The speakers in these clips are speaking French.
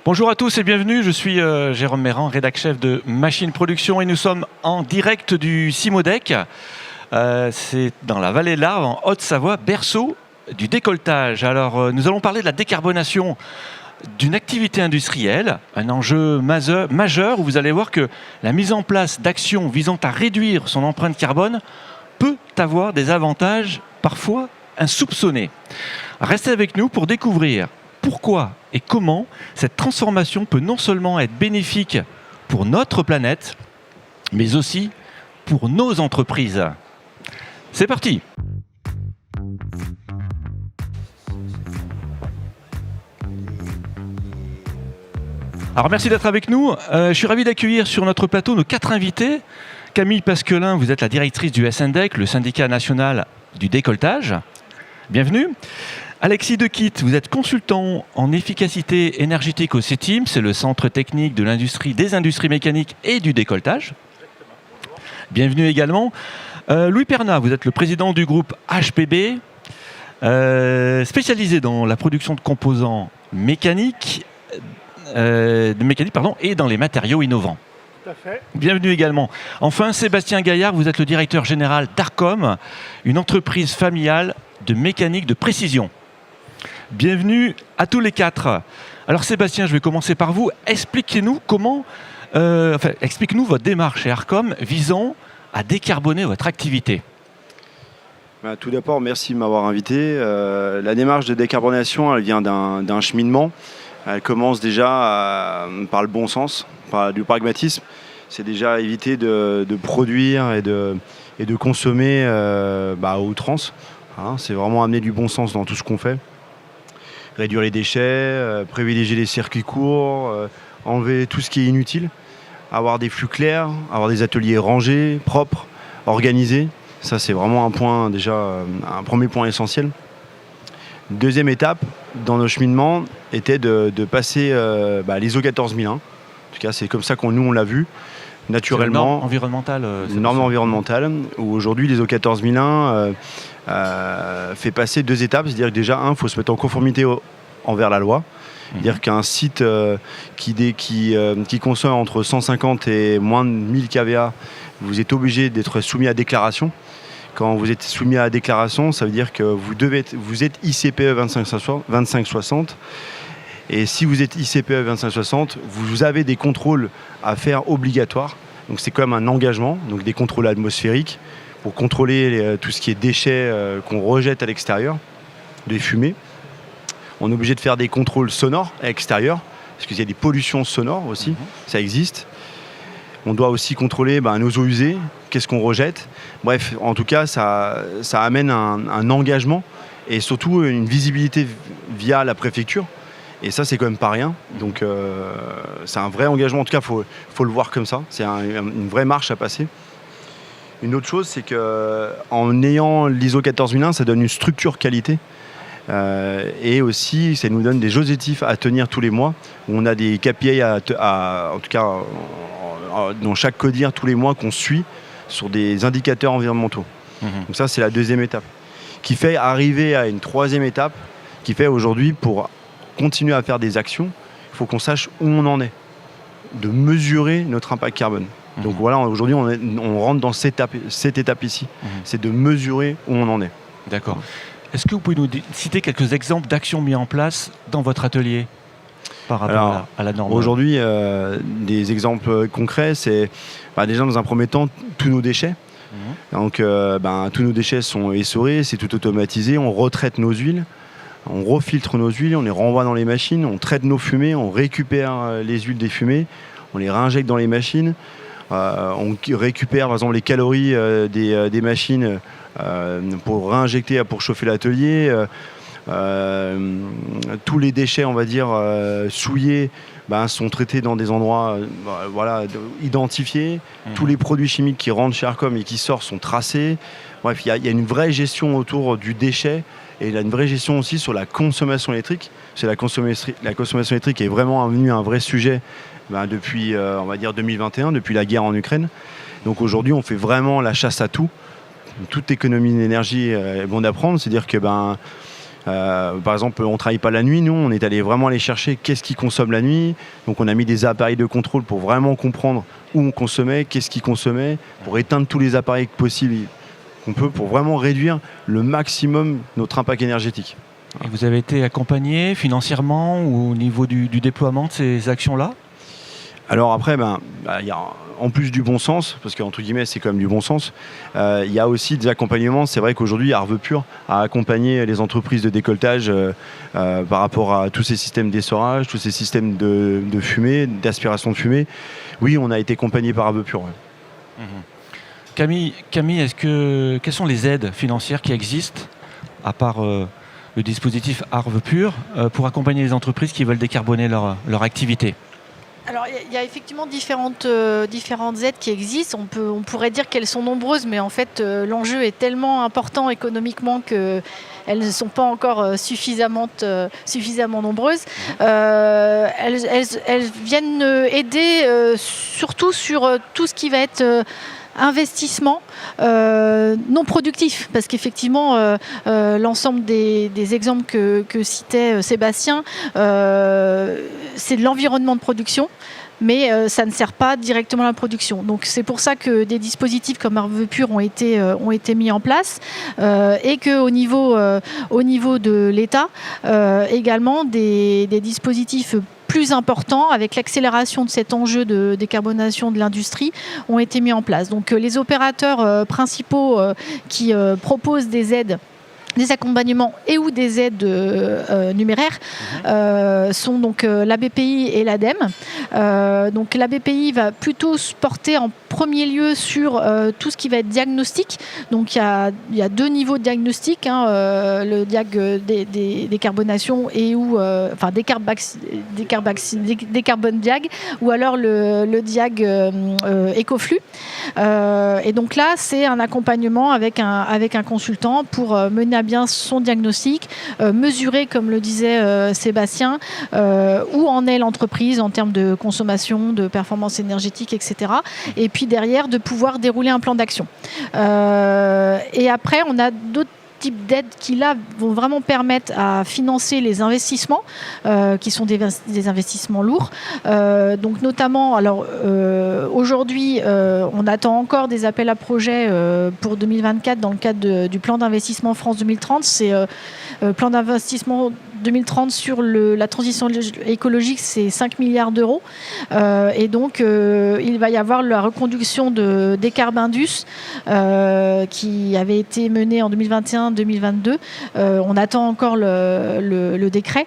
Bonjour à tous et bienvenue, je suis Jérôme Méran, rédac chef de Machine Production et nous sommes en direct du Cimodec. C'est dans la vallée de l'Arve, en Haute-Savoie, berceau du décolletage. Alors nous allons parler de la décarbonation d'une activité industrielle, un enjeu majeur où vous allez voir que la mise en place d'actions visant à réduire son empreinte carbone peut avoir des avantages parfois insoupçonnés. Restez avec nous pour découvrir pourquoi et comment cette transformation peut non seulement être bénéfique pour notre planète, mais aussi pour nos entreprises. C'est parti! Alors merci d'être avec nous. Je suis ravi d'accueillir sur notre plateau nos 4 invités. Camille Pasquelin, vous êtes la directrice du SNDEC, le syndicat national du décolletage. Bienvenue. Alexis Dequitte, vous êtes consultant en efficacité énergétique au CETIM, c'est le centre technique de l'industrie, des industries mécaniques et du décolletage. Bienvenue également. Louis Perna, vous êtes le président du groupe HPB, spécialisé dans la production de composants mécaniques, et dans les matériaux innovants. Tout à fait. Bienvenue également. Enfin, Sébastien Gaillard, vous êtes le directeur général d'Arcom, une entreprise familiale de mécanique de précision. Bienvenue à tous les 4. Alors Sébastien, je vais commencer par vous. Expliquez-nous explique-nous votre démarche chez Arcom visant à décarboner votre activité. Tout d'abord, merci de m'avoir invité. La démarche de décarbonation, elle vient d'un cheminement. Elle commence déjà par le bon sens, par du pragmatisme. C'est déjà éviter de produire et de consommer à outrance. C'est vraiment amener du bon sens dans tout ce qu'on fait. Réduire les déchets, privilégier les circuits courts, enlever tout ce qui est inutile. Avoir des flux clairs, avoir des ateliers rangés, propres, organisés. Ça, c'est vraiment un premier point essentiel. Deuxième étape dans nos cheminements était de passer l'ISO 14001. En tout cas, c'est comme ça qu'on on l'a vu. Naturellement, une norme environnementale où aujourd'hui l'ISO 14001 fait passer 2 étapes. C'est-à-dire que déjà, il faut se mettre en conformité envers la loi. C'est-à-dire qu'un site qui consomme entre 150 et moins de 1000 kVA, vous êtes obligé d'être soumis à déclaration. Quand vous êtes soumis à la déclaration, ça veut dire que vous êtes ICPE 2560. Et si vous êtes ICPE 2560, vous avez des contrôles à faire obligatoires. Donc c'est quand même un engagement, donc des contrôles atmosphériques pour contrôler tout ce qui est déchets qu'on rejette à l'extérieur, des fumées. On est obligé de faire des contrôles sonores à l'extérieur, parce qu'il y a des pollutions sonores aussi, ça existe. On doit aussi contrôler nos eaux usées, qu'est-ce qu'on rejette. Bref, en tout cas, ça amène un engagement et surtout une visibilité via la préfecture. Et ça, c'est quand même pas rien. Donc, c'est un vrai engagement. En tout cas, faut le voir comme ça. C'est une vraie marche à passer. Une autre chose, c'est qu'en ayant l'ISO 14001, ça donne une structure qualité. Et aussi, ça nous donne des objectifs à tenir tous les mois. Où on a des KPI en tout cas, dans chaque CODIR tous les mois qu'on suit sur des indicateurs environnementaux. Donc ça, c'est la deuxième étape. Qui fait arriver à une troisième étape, qui fait aujourd'hui, pour continuer à faire des actions, il faut qu'on sache où on en est, de mesurer notre impact carbone. Donc voilà, aujourd'hui, on rentre dans cette étape ici, c'est de mesurer où on en est. D'accord. Est-ce que vous pouvez nous citer quelques exemples d'actions mises en place dans votre atelier par rapport à la norme? Aujourd'hui, des exemples concrets, c'est déjà dans un premier temps, tous nos déchets. Donc tous nos déchets sont essorés, c'est tout automatisé, on retraite nos huiles. On refiltre nos huiles, on les renvoie dans les machines, on traite nos fumées, on récupère les huiles des fumées, on les réinjecte dans les machines, on récupère par exemple les calories des machines pour réinjecter, pour chauffer l'atelier. Tous les déchets, on va dire, souillés, sont traités dans des endroits identifiés. Tous les produits chimiques qui rentrent chez Arcom et qui sortent sont tracés. Bref, il y a une vraie gestion autour du déchet. Et il y a une vraie gestion aussi sur la consommation électrique. La consommation électrique est vraiment devenue un vrai sujet depuis, on va dire, 2021, depuis la guerre en Ukraine. Donc aujourd'hui, on fait vraiment la chasse à tout. Toute économie d'énergie est bon d'apprendre. C'est-à-dire que Par exemple, on ne travaille pas la nuit, nous, on est allé vraiment aller chercher qu'est-ce qui consomme la nuit. Donc on a mis des appareils de contrôle pour vraiment comprendre où on consommait, qu'est-ce qui consommait, pour éteindre tous les appareils possibles qu'on peut, pour vraiment réduire le maximum notre impact énergétique. Et vous avez été accompagné financièrement ou au niveau du déploiement de ces actions-là ? Alors après, y a, en plus du bon sens, parce qu'entre guillemets c'est quand même du bon sens, il y a aussi des accompagnements. C'est vrai qu'aujourd'hui Arve Pur a accompagné les entreprises de décolletage par rapport à tous ces systèmes d'essorage, tous ces systèmes de fumée, d'aspiration de fumée. Oui, on a été accompagné par Arve Pur. Ouais. Camille, quelles sont les aides financières qui existent, à part le dispositif Arve Pur, pour accompagner les entreprises qui veulent décarboner leur activité ? Alors, il y a effectivement différentes aides qui existent. On pourrait dire qu'elles sont nombreuses, mais en fait, l'enjeu est tellement important économiquement qu'elles ne sont pas encore suffisamment nombreuses. Elles viennent aider surtout sur tout ce qui va être investissement non productif, parce qu'effectivement l'ensemble des exemples que citait Sébastien, c'est de l'environnement de production, mais ça ne sert pas directement à la production. Donc c'est pour ça que des dispositifs comme Arve Pur ont été mis en place, et qu'au niveau de l'État, également des dispositifs plus importants, avec l'accélération de cet enjeu de décarbonation de l'industrie, ont été mis en place. Donc les opérateurs principaux qui proposent des aides, des accompagnements et ou des aides numéraires sont donc la BPI et l'ADEME. Donc la BPI va plutôt se porter en premier lieu sur tout ce qui va être diagnostic. Donc il y a deux niveaux de diagnostic, le décarbonation et ou décarbone diag, ou alors le diag écoflux. Et donc là, c'est un accompagnement avec un consultant pour mener à bien son diagnostic, mesurer, comme le disait Sébastien, où en est l'entreprise en termes de consommation, de performance énergétique, etc. Et puis derrière, de pouvoir dérouler un plan d'action. Et après, on a d'autres types d'aides qui là vont vraiment permettre à financer les investissements qui sont des investissements lourds. Donc notamment, alors aujourd'hui on attend encore des appels à projets pour 2024 dans le cadre du plan d'investissement France 2030. C'est plan d'investissement 2030 sur la transition écologique, c'est 5 milliards d'euros. Et donc, il va y avoir la reconduction de Décarbindus qui avait été menée en 2021-2022. On attend encore le décret.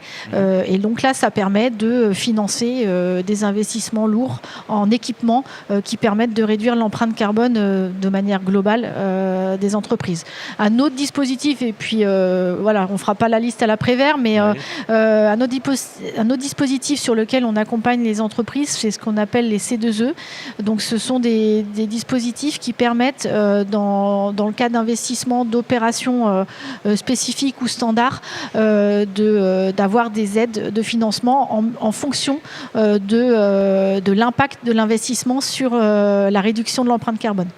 Et donc là, ça permet de financer des investissements lourds en équipement qui permettent de réduire l'empreinte carbone de manière globale des entreprises. Un autre dispositif, et puis voilà, on ne fera pas la liste à l'après-vert, mais un autre dispositif sur lequel on accompagne les entreprises, c'est ce qu'on appelle les C2E. Donc ce sont des dispositifs qui permettent, dans le cas d'investissement, d'opérations spécifiques ou standards, d'avoir des aides de financement en fonction de l'impact de l'investissement sur la réduction de l'empreinte carbone.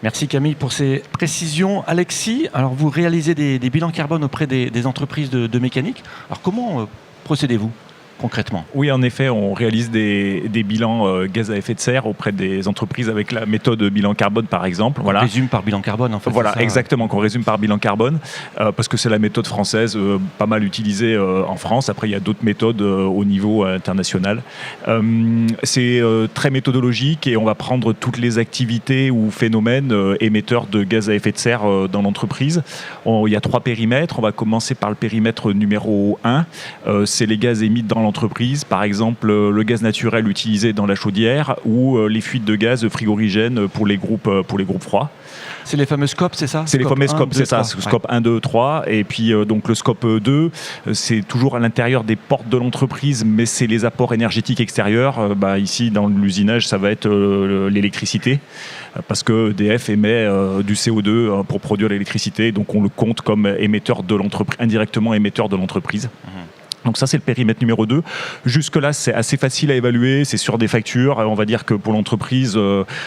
Merci Camille pour ces précisions. Alexis, alors vous réalisez des bilans carbone auprès des entreprises de mécanique. Alors comment procédez-vous concrètement ? Oui, en effet, on réalise des bilans gaz à effet de serre auprès des entreprises avec la méthode bilan carbone, par exemple. On résume par bilan carbone, en fait. Voilà, exactement, qu'on résume par bilan carbone, parce que c'est la méthode française, pas mal utilisée en France. Après, il y a d'autres méthodes au niveau international. C'est très méthodologique et on va prendre toutes les activités ou phénomènes émetteurs de gaz à effet de serre dans l'entreprise. Il y a 3 périmètres. On va commencer par le périmètre numéro 1. C'est les gaz émis dans l'entreprise, par exemple le gaz naturel utilisé dans la chaudière ou les fuites de gaz frigorigènes pour les groupes froids. C'est les fameux scopes, c'est ça ? C'est les fameux scopes, c'est ça, 3. Scope 1, 2, 3. Et puis donc le scope 2, c'est toujours à l'intérieur des portes de l'entreprise, mais c'est les apports énergétiques extérieurs. Ici, dans l'usinage, ça va être l'électricité, parce que EDF émet du CO2 pour produire l'électricité. Donc on le compte comme émetteur de l'entreprise, indirectement émetteur de l'entreprise. Donc ça, c'est le périmètre numéro 2. Jusque-là, c'est assez facile à évaluer, c'est sur des factures. On va dire que pour l'entreprise,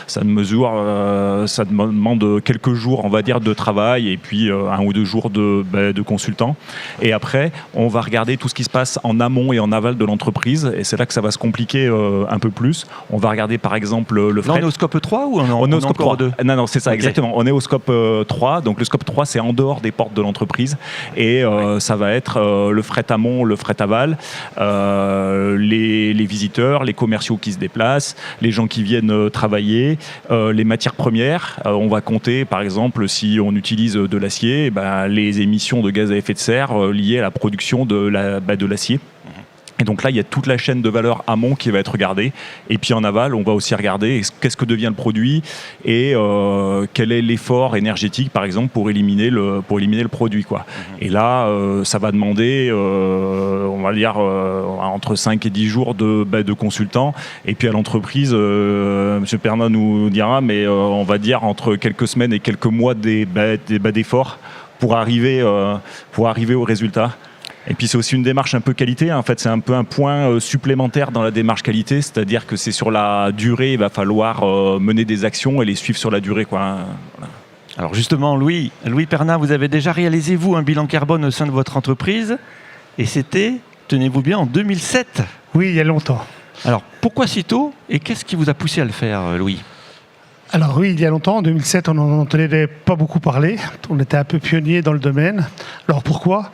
ça demande quelques jours, on va dire, de travail et puis 1 ou 2 jours de consultant. Et après, on va regarder tout ce qui se passe en amont et en aval de l'entreprise. Et c'est là que ça va se compliquer un peu plus. On va regarder, par exemple, le fret. Là, on est au scope 3 ou on est au scope 3. 2 Non, c'est ça, Okay. exactement. On est au scope 3. Donc le scope 3, c'est en dehors des portes de l'entreprise. Et ça va être le fret amont, le fret aval, les visiteurs, les commerciaux qui se déplacent, les gens qui viennent travailler, les matières premières. On va compter, par exemple, si on utilise de l'acier, les émissions de gaz à effet de serre liées à la production de l'acier. Et donc là, il y a toute la chaîne de valeur amont qui va être regardée. Et puis en aval, on va aussi regarder qu'est-ce que devient le produit et quel est l'effort énergétique, par exemple, pour éliminer le produit, quoi. Et là, ça va demander, on va dire, entre 5 et 10 jours de consultants. Et puis à l'entreprise, M. Pernin nous dira, mais on va dire entre quelques semaines et quelques mois d'efforts pour arriver au résultat. Et puis c'est aussi une démarche un peu qualité. En fait, c'est un peu un point supplémentaire dans la démarche qualité, c'est-à-dire que c'est sur la durée, il va falloir mener des actions et les suivre sur la durée, quoi. Voilà. Alors justement, Louis Pernin, vous avez déjà réalisé, vous, un bilan carbone au sein de votre entreprise, et c'était, tenez-vous bien, en 2007. Oui, il y a longtemps. Alors, pourquoi si tôt, et qu'est-ce qui vous a poussé à le faire, Louis ? Alors oui, il y a longtemps, en 2007, on n'en entendait pas beaucoup parler. On était un peu pionnier dans le domaine. Alors pourquoi ?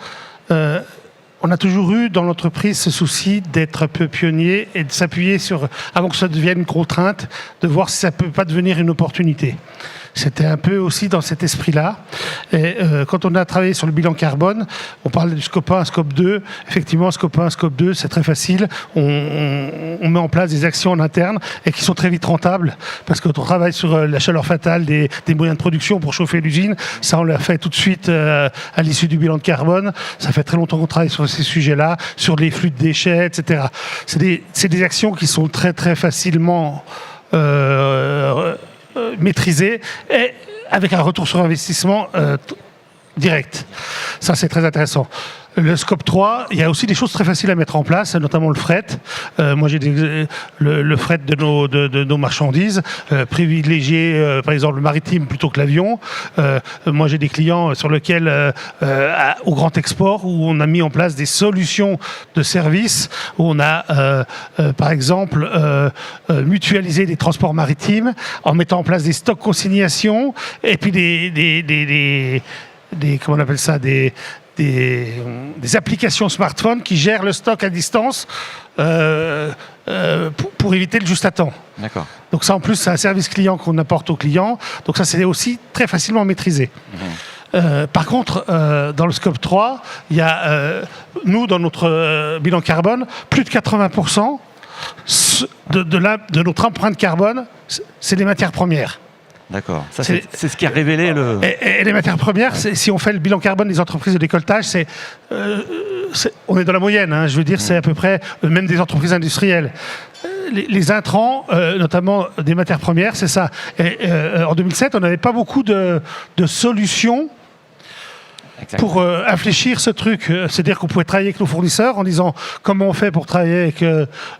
On a toujours eu dans l'entreprise ce souci d'être un peu pionnier et de s'appuyer sur, avant que ça devienne une contrainte, de voir si ça ne peut pas devenir une opportunité. C'était un peu aussi dans cet esprit-là. Et quand on a travaillé sur le bilan carbone, on parlait du scope 1, scope 2. Effectivement, scope 1, scope 2, c'est très facile. On met en place des actions en interne et qui sont très vite rentables. Parce que quand on travaille sur la chaleur fatale des moyens de production pour chauffer l'usine, ça on l'a fait tout de suite à l'issue du bilan de carbone. Ça fait très longtemps qu'on travaille sur ces sujets-là, sur les flux de déchets, etc. C'est des actions qui sont très très facilement maîtrisé et avec un retour sur investissement direct. Ça, c'est très intéressant. Le scope 3, il y a aussi des choses très faciles à mettre en place, notamment le fret. Moi, j'ai le fret de nos marchandises, privilégié, par exemple, le maritime plutôt que l'avion. Moi, j'ai des clients sur lesquels, au grand export, où on a mis en place des solutions de services, où on a, par exemple, mutualisé des transports maritimes en mettant en place des stocks consignation et puis des comment on appelle ça, des applications smartphones qui gèrent le stock à distance pour éviter le juste à temps. D'accord. Donc ça, en plus, c'est un service client qu'on apporte aux clients. Donc ça, c'est aussi très facilement maîtrisé. Par contre, dans le scope 3, il y a, nous, dans notre bilan carbone, plus de 80% de notre empreinte carbone, c'est des matières premières. D'accord. Ça, c'est ce qui a révélé le... Et les matières premières, si on fait le bilan carbone des entreprises de décolletage, on est dans la moyenne. Hein, je veux dire, c'est à peu près même des entreprises industrielles. Les intrants, notamment des matières premières, c'est ça. Et, en 2007, on n'avait pas beaucoup de solutions pour infléchir ce truc. C'est-à-dire qu'on pouvait travailler avec nos fournisseurs en disant comment on fait pour travailler avec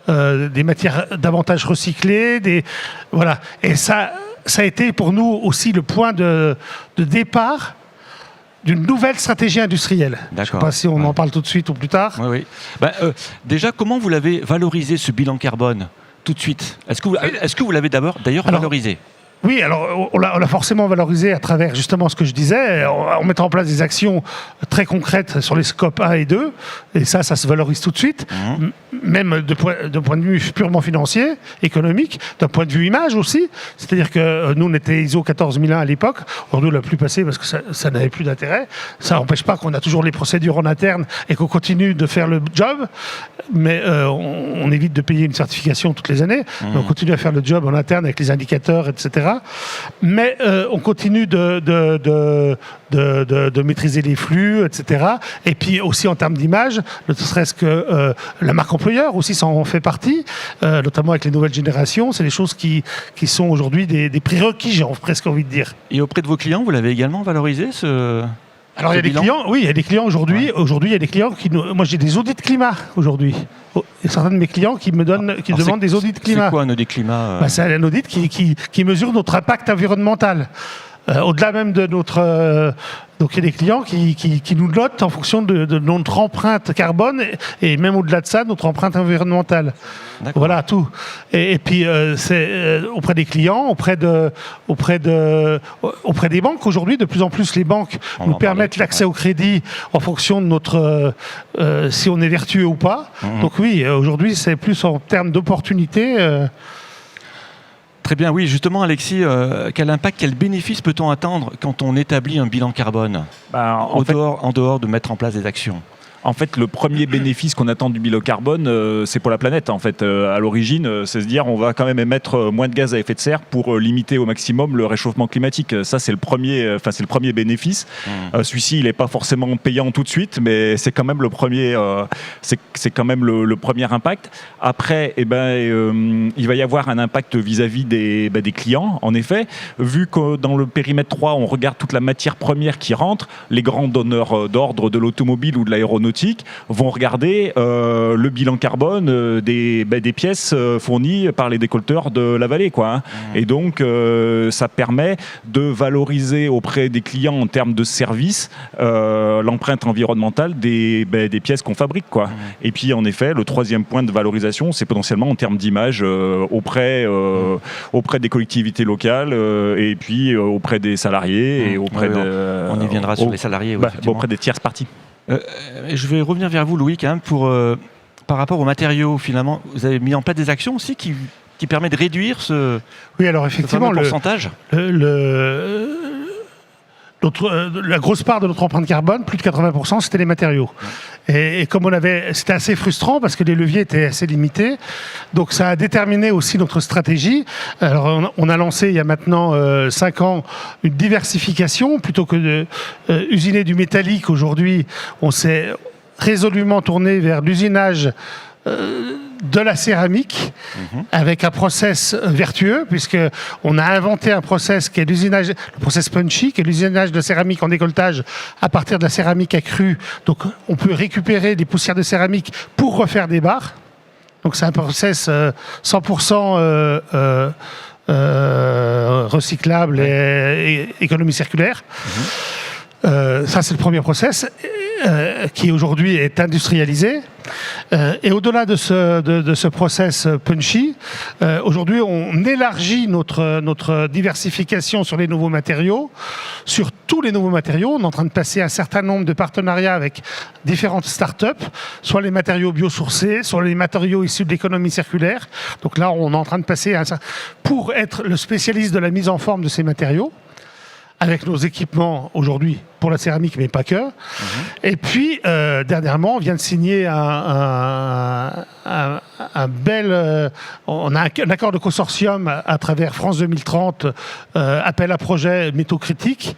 des matières davantage recyclées. Voilà. Et ça a été pour nous aussi le point de départ d'une nouvelle stratégie industrielle. Je ne sais pas si on en parle tout de suite ou plus tard. Oui. Déjà, comment vous l'avez valorisé, ce bilan carbone, tout de suite ? Est-ce que vous l'avez d'ailleurs valorisé ? Oui, alors on l'a forcément valorisé à travers justement ce que je disais, en mettant en place des actions très concrètes sur les scopes 1 et 2, et ça se valorise tout de suite, même de point de vue purement financier, économique, d'un point de vue image aussi, c'est-à-dire que nous on était ISO 14001 à l'époque, aujourd'hui on l'a plus passé parce que ça n'avait plus d'intérêt, ça n'empêche pas qu'on a toujours les procédures en interne et qu'on continue de faire le job, mais on évite de payer une certification toutes les années, mais on continue à faire le job en interne avec les indicateurs, etc. Mais on continue de maîtriser les flux, etc. Et puis aussi en termes d'image, ne serait-ce que la marque employeur aussi s'en fait partie, notamment avec les nouvelles générations. C'est des choses qui sont aujourd'hui des prérequis, j'ai presque envie de dire. Et auprès de vos clients, vous l'avez également valorisé, Alors il y a des clients, oui, il y a des clients aujourd'hui. Ouais. Aujourd'hui, il y a des clients qui moi j'ai des audits climat aujourd'hui. Il y a certains de mes clients qui me donnent, qui demandent des audits climat. C'est quoi un audit climat C'est un audit qui mesure notre impact environnemental. Au-delà même de notre... donc il y a des clients qui nous notent en fonction de notre empreinte carbone et même au-delà de ça, notre empreinte environnementale. D'accord. Voilà, tout. Et puis c'est auprès des clients, auprès des banques. Aujourd'hui, de plus en plus, les banques On nous en permettent parlait, l'accès au crédit en fonction de notre... si on est vertueux ou pas. Donc oui, aujourd'hui, c'est plus en termes d'opportunités... Très bien, oui, justement, Alexis, quel impact, quel bénéfice peut-on attendre quand on établit un bilan carbone en dehors de mettre en place des actions? En fait, le premier bénéfice qu'on attend du bilan carbone, c'est pour la planète. En fait, à l'origine, c'est se dire on va quand même émettre moins de gaz à effet de serre pour limiter au maximum le réchauffement climatique. Ça, c'est le premier bénéfice. Celui-ci, il n'est pas forcément payant tout de suite, mais c'est quand même le premier. C'est quand même le premier impact. Après, il va y avoir un impact vis-à-vis des clients. En effet, vu que dans le périmètre 3, on regarde toute la matière première qui rentre, les grands donneurs d'ordre de l'automobile ou de l'aéronautique vont regarder le bilan carbone des pièces fournies par les décolteurs de la vallée, quoi, hein. Et donc, ça permet de valoriser auprès des clients en termes de services l'empreinte environnementale des pièces qu'on fabrique, quoi. Et puis, en effet, le troisième point de valorisation, c'est potentiellement en termes d'image auprès des collectivités locales et puis auprès des salariés et auprès on y viendra sur les salariés. Oui, auprès des tierces parties. Je vais revenir vers vous, Louis, quand même, par rapport aux matériaux. Finalement, vous avez mis en place des actions aussi qui permettent de réduire ce fameux pourcentage. La grosse part de notre empreinte carbone, plus de 80%, c'était les matériaux. Et comme c'était assez frustrant parce que les leviers étaient assez limités. Donc ça a déterminé aussi notre stratégie. Alors on a lancé il y a maintenant 5 ans une diversification. Plutôt que de usiner du métallique, aujourd'hui, on s'est résolument tourné vers l'usinage de la céramique avec un process vertueux, puisqu'on a inventé un process qui est le process punchy, qui est l'usinage de céramique en décolletage à partir de la céramique accrue. Donc on peut récupérer des poussières de céramique pour refaire des barres. Donc c'est un process 100% recyclable et économie circulaire. Ça, c'est le premier process qui aujourd'hui est industrialisé. Et au-delà de ce process punchy, aujourd'hui, on élargit notre diversification sur les nouveaux matériaux. Sur tous les nouveaux matériaux, on est en train de passer un certain nombre de partenariats avec différentes startups, soit les matériaux biosourcés, soit les matériaux issus de l'économie circulaire. Donc là, on est en train de passer pour être le spécialiste de la mise en forme de ces matériaux, avec nos équipements aujourd'hui pour la céramique, mais pas que. Et puis, dernièrement, on vient de signer un bel... on a un accord de consortium à travers France 2030, appel à projet métaux critiques,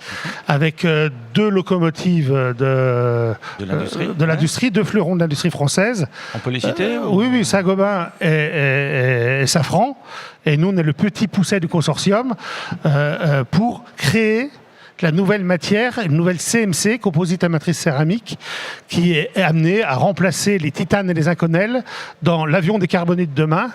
avec 2 locomotives de l'industrie, 2 fleurons de l'industrie française. On peut les citer Oui, Saint-Gobain et Safran. Et nous, on est le petit pousset du consortium pour créer la nouvelle matière, une nouvelle CMC, composite à matrice céramique, qui est amenée à remplacer les titanes et les inconels dans l'avion décarboné de demain.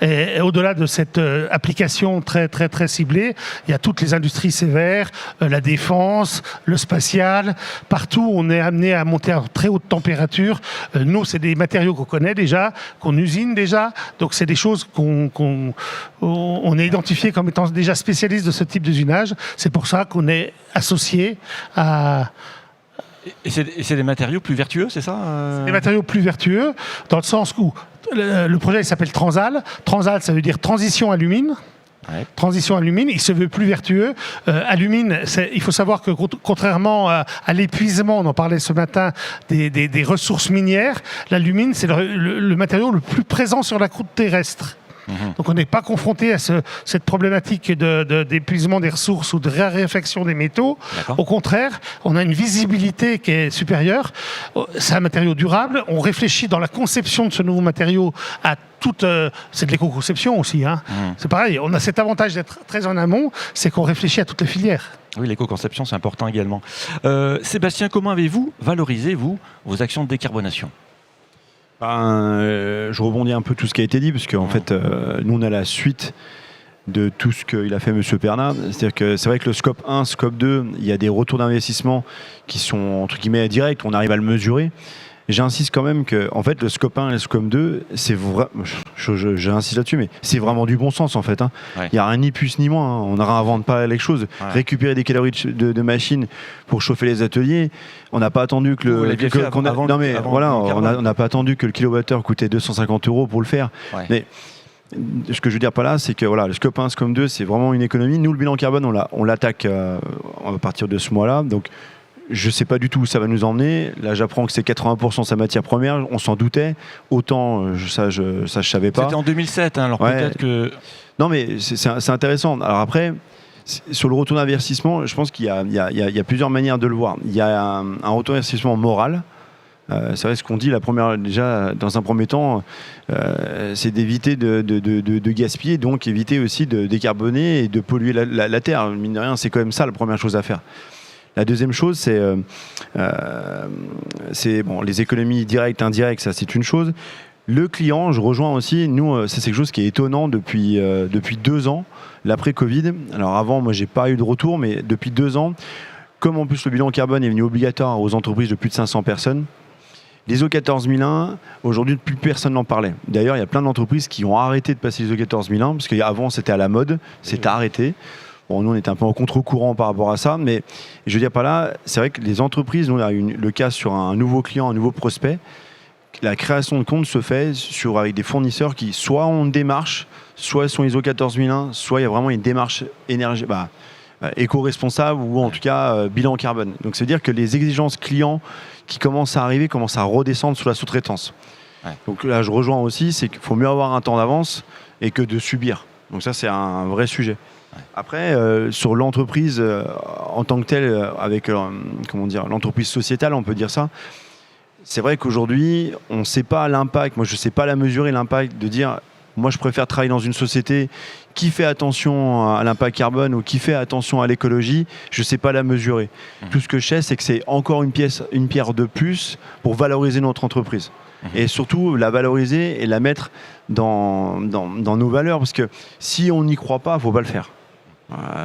Et au-delà de cette application très, très, très ciblée, il y a toutes les industries sévères, la défense, le spatial. Partout, on est amené à monter à très haute température. Nous, c'est des matériaux qu'on connaît déjà, qu'on usine déjà. Donc, c'est des choses qu'on est identifié comme étant déjà spécialistes de ce type d'usinage. C'est pour ça qu'on est associés à... Et c'est des matériaux plus vertueux, c'est ça Des matériaux plus vertueux, dans le sens où le projet il s'appelle Transal. Transal, ça veut dire transition alumine. Ouais. Transition alumine, il se veut plus vertueux. Alumine, il faut savoir que contrairement à l'épuisement, on en parlait ce matin, des ressources minières, l'alumine, c'est le matériau le plus présent sur la croûte terrestre. Donc on n'est pas confronté à cette problématique d'épuisement des ressources ou de raréfaction des métaux. Au contraire, on a une visibilité qui est supérieure. C'est un matériau durable. On réfléchit dans la conception de ce nouveau matériau à toute... c'est de l'éco-conception aussi. Hein. C'est pareil, on a cet avantage d'être très en amont, c'est qu'on réfléchit à toutes les filières. Oui, l'éco-conception, c'est important également. Sébastien, comment avez-vous valorisé, vous, vos actions de décarbonation ? Je rebondis un peu tout ce qui a été dit, parce qu'en fait, nous, on a la suite de tout ce qu'il a fait M. Pernin. C'est-à-dire que c'est vrai que le scope 1, scope 2, il y a des retours d'investissement qui sont, entre guillemets, directs, on arrive à le mesurer. J'insiste quand même que en fait, le scope 1 et le scope 2, c'est vrai, j'insiste là-dessus, mais c'est vraiment du bon sens en fait. Il n'y a rien ni plus ni moins. On ne réinvente pas les choses. Récupérer des calories de machines pour chauffer les ateliers, on n'a pas attendu que on n'a pas attendu que le kilowattheure coûtait 250 € pour le faire. Mais ce que je veux dire par là, c'est que le scope 1, scope 2, c'est vraiment une économie. Nous, le bilan carbone, on l'attaque à partir de ce mois-là. Donc, je ne sais pas du tout où ça va nous emmener. Là, j'apprends que c'est 80% sa matière première. On s'en doutait. Autant, ça, je ne savais pas. C'était en 2007, alors peut-être que... Non, mais c'est intéressant. Alors après, sur le retour d'investissement, je pense qu'il y a plusieurs manières de le voir. Il y a un retour d'investissement moral. C'est vrai, ce qu'on dit, déjà, dans un premier temps, c'est d'éviter de gaspiller, donc éviter aussi de décarboner et de polluer la Terre. Mine de rien, c'est quand même ça la première chose à faire. La deuxième chose, c'est les économies directes, indirectes, ça c'est une chose. Le client, je rejoins aussi, nous, c'est quelque chose qui est étonnant depuis 2 ans, l'après-Covid. Alors avant, moi, j'ai pas eu de retour, mais depuis 2 ans, comme en plus le bilan carbone est venu obligatoire aux entreprises de plus de 500 personnes, l'ISO 14001, aujourd'hui, plus personne n'en parlait. D'ailleurs, il y a plein d'entreprises qui ont arrêté de passer l'ISO 14001, parce qu'avant, c'était à la mode, c'était arrêté. Bon, nous, on était un peu en contre-courant par rapport à ça, mais je veux dire par là, c'est vrai que les entreprises, nous, on a eu le cas sur un nouveau client, un nouveau prospect. La création de compte se fait avec des fournisseurs qui soit ont une démarche, soit sont ISO 14001, soit il y a vraiment une démarche éco-responsable ou en tout cas bilan carbone. Donc, c'est-à-dire que les exigences clients qui commencent à arriver commencent à redescendre sous la sous-traitance. Donc là, je rejoins aussi, c'est qu'il faut mieux avoir un temps d'avance et que de subir. Donc ça, c'est un vrai sujet. Après, sur l'entreprise en tant que telle, avec l'entreprise sociétale, on peut dire ça. C'est vrai qu'aujourd'hui, on ne sait pas l'impact. Moi, je ne sais pas la mesurer, l'impact de dire, moi, je préfère travailler dans une société qui fait attention à l'impact carbone ou qui fait attention à l'écologie. Je ne sais pas la mesurer. Tout ce que je sais, c'est que c'est encore une pierre de plus pour valoriser notre entreprise. Et surtout, la valoriser et la mettre dans nos valeurs. Parce que si on n'y croit pas, il ne faut pas le faire.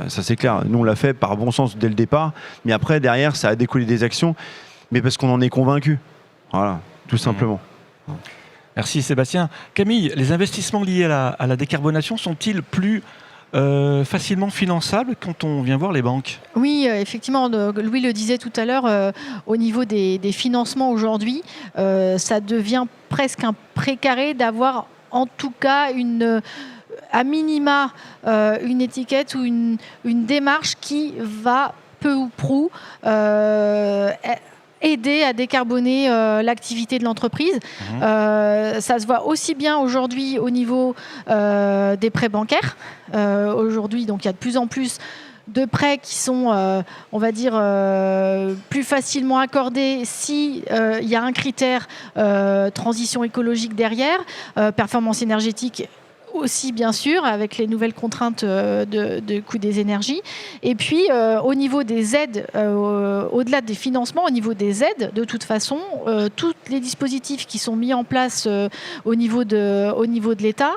Ça c'est clair, nous on l'a fait par bon sens dès le départ, mais après derrière ça a découlé des actions, mais parce qu'on en est convaincu. Voilà, tout simplement. Merci Sébastien. Camille, les investissements liés à la décarbonation sont-ils plus facilement finançables quand on vient voir les banques ? Oui, effectivement, Louis le disait tout à l'heure, au niveau des financements aujourd'hui, ça devient presque un précaré d'avoir en tout cas à minima une étiquette ou une démarche qui va peu ou prou aider à décarboner l'activité de l'entreprise. Ça se voit aussi bien aujourd'hui au niveau des prêts bancaires. Aujourd'hui, donc, il y a de plus en plus de prêts qui sont, on va dire, plus facilement accordés si il y a un critère transition écologique derrière, performance énergétique aussi, bien sûr, avec les nouvelles contraintes de coût des énergies. Et puis, au niveau des aides, au-delà des financements, au niveau des aides, de toute façon, tous les dispositifs qui sont mis en place au niveau de l'État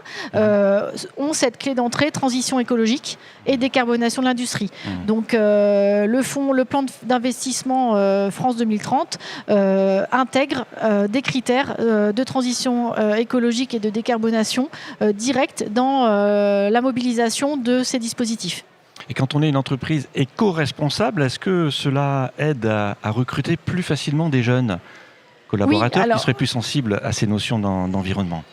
ont cette clé d'entrée transition écologique et décarbonation de l'industrie. Donc, le plan d'investissement France 2030 intègre des critères de transition écologique et de décarbonation directe dans la mobilisation de ces dispositifs. Et quand on est une entreprise éco-responsable, est-ce que cela aide à recruter plus facilement des jeunes collaborateurs qui seraient plus sensibles à ces notions d'environnement ?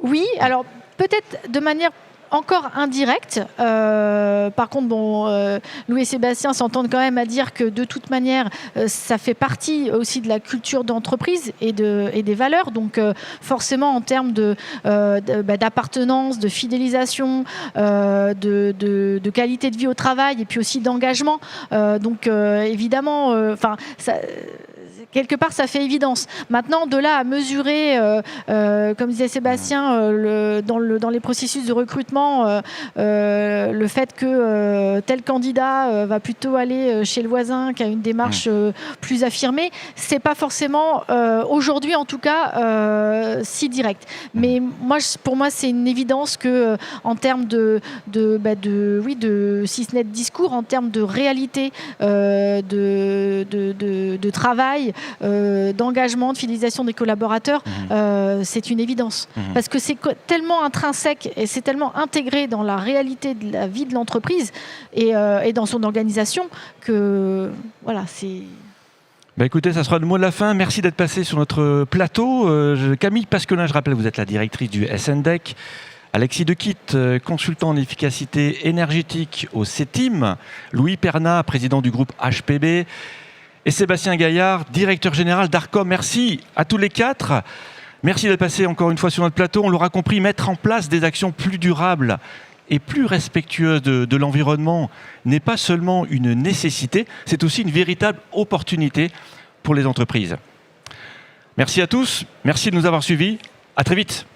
Oui, alors peut-être de manière encore indirecte. Par contre, Louis et Sébastien s'entendent quand même à dire que de toute manière, ça fait partie aussi de la culture d'entreprise et des valeurs. Donc forcément, en termes d'appartenance, de fidélisation, de qualité de vie au travail et puis aussi d'engagement. Donc évidemment, quelque part, ça fait évidence. Maintenant, de là à mesurer, comme disait Sébastien, dans les processus de recrutement, le fait que tel candidat va plutôt aller chez le voisin qui a une démarche plus affirmée, c'est pas forcément, aujourd'hui en tout cas, si direct. Mais pour moi, c'est une évidence que en termes de si ce n'est de discours, en termes de réalité, de travail, d'engagement, de fidélisation des collaborateurs, c'est une évidence. Parce que c'est tellement intrinsèque et c'est tellement intégré dans la réalité de la vie de l'entreprise et dans son organisation que voilà, c'est... Écoutez, ça sera le mot de la fin. Merci d'être passé sur notre plateau. Camille Pasquelin, je rappelle, vous êtes la directrice du SNDEC. Alexis Dequitte, consultant en efficacité énergétique au CETIM. Louis Pernat, président du groupe HPB. Et Sébastien Gaillard, directeur général d'Arcom. Merci à tous les quatre. Merci d'être passé encore une fois sur notre plateau. On l'aura compris, mettre en place des actions plus durables et plus respectueuses de l'environnement n'est pas seulement une nécessité, c'est aussi une véritable opportunité pour les entreprises. Merci à tous, merci de nous avoir suivis. À très vite.